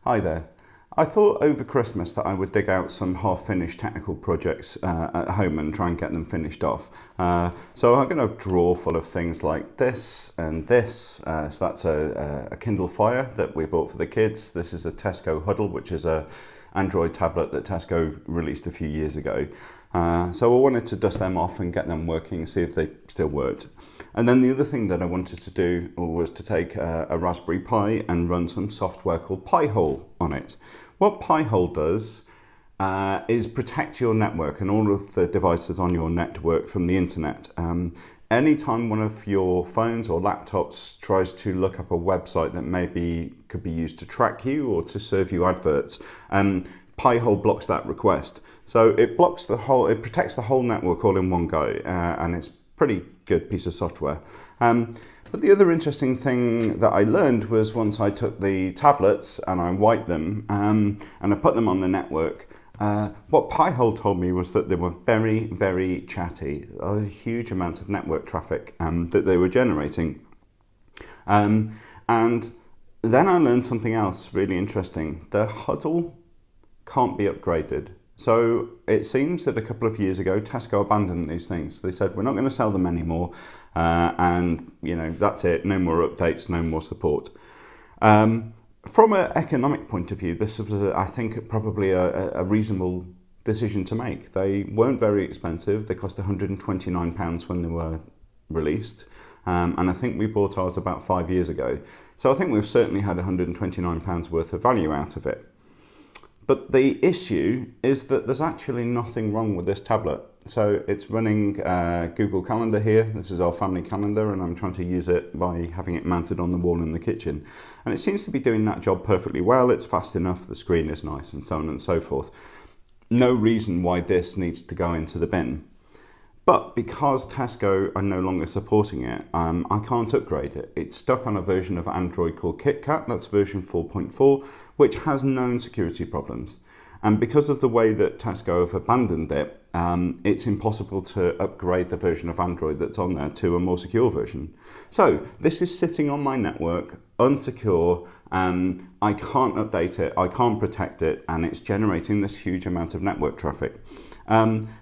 Hi there. I thought over Christmas that I would dig out some half-finished technical projects at home and try and get them finished off. So I'm going to draw full of things like this and this. So that's a Kindle Fire that we bought for the kids. This is a Tesco Hudl, which is a Android tablet that Tesco released a few years ago. So I wanted to dust them off and get them working, see if they still worked. And then the other thing that I wanted to do was to take a Raspberry Pi and run some software called Pi-hole on it. What Pi-hole does is protect your network and all of the devices on your network from the internet. Anytime one of your phones or laptops tries to look up a website that maybe could be used to track you or to serve you adverts, Pi-hole blocks that request. So it blocks the whole, it protects the whole network all in one go, and it's pretty good piece of software. But the other interesting thing that I learned was once I took the tablets and I wiped them and I put them on the network, what Pi-hole told me was that they were very, very chatty, a huge amount of network traffic that they were generating. And then I learned something else really interesting. The Hudl can't be upgraded. So it seems that a couple of years ago, Tesco abandoned these things. They said, we're not going to sell them anymore. And, you know, that's it. No more updates, no more support. From an economic point of view, this was, I think, probably a reasonable decision to make. They weren't very expensive. They cost £129 when they were released. And I think we bought ours about 5 years ago. So I think we've certainly had £129 worth of value out of it. But the issue is that there's actually nothing wrong with this tablet. So it's running Google Calendar here. This is our family calendar, and I'm trying to use it by having it mounted on the wall in the kitchen. And it seems to be doing that job perfectly well. It's fast enough, the screen is nice, and so on and so forth. No reason why this needs to go into the bin. But because Tesco are no longer supporting it, I can't upgrade it. It's stuck on a version of Android called KitKat, that's version 4.4, which has known security problems. And because of the way that Tesco have abandoned it, it's impossible to upgrade the version of Android that's on there to a more secure version. So this is sitting on my network, unsecure, I can't update it, I can't protect it, and it's generating this huge amount of network traffic.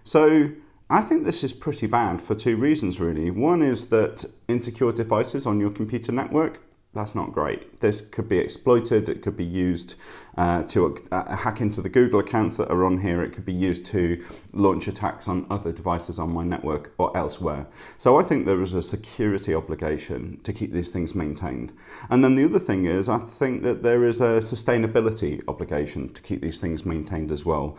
So I think this is pretty bad for two reasons, really. One is that insecure devices on your computer network, that's not great. This could be exploited. It could be used to hack into the Google accounts that are on here. It could be used to launch attacks on other devices on my network or elsewhere. So I think there is a security obligation to keep these things maintained. And then the other thing is, I think that there is a sustainability obligation to keep these things maintained as well.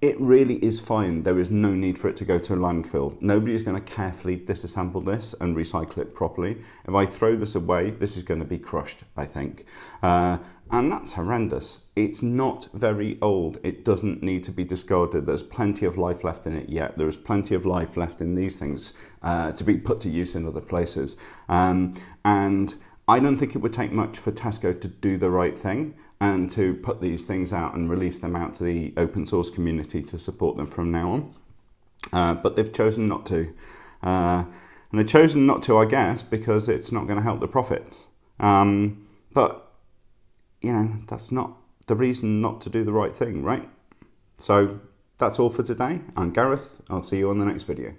It really is fine. There is no need for it to go to a landfill. Nobody is going to carefully disassemble this and recycle it properly. If I throw this away, this is going to be crushed, I think. And that's horrendous. It's not very old. It doesn't need to be discarded. There's plenty of life left in it yet. There's plenty of life left in these things to be put to use in other places. And I don't think it would take much for Tesco to do the right thing and to put these things out and release them out to the open source community to support them from now on. But they've chosen not to. And they've chosen not to, I guess, because it's not going to help the profit. But, you know, that's not the reason not to do the right thing, right? So that's all for today. I'm Gareth. I'll see you on the next video.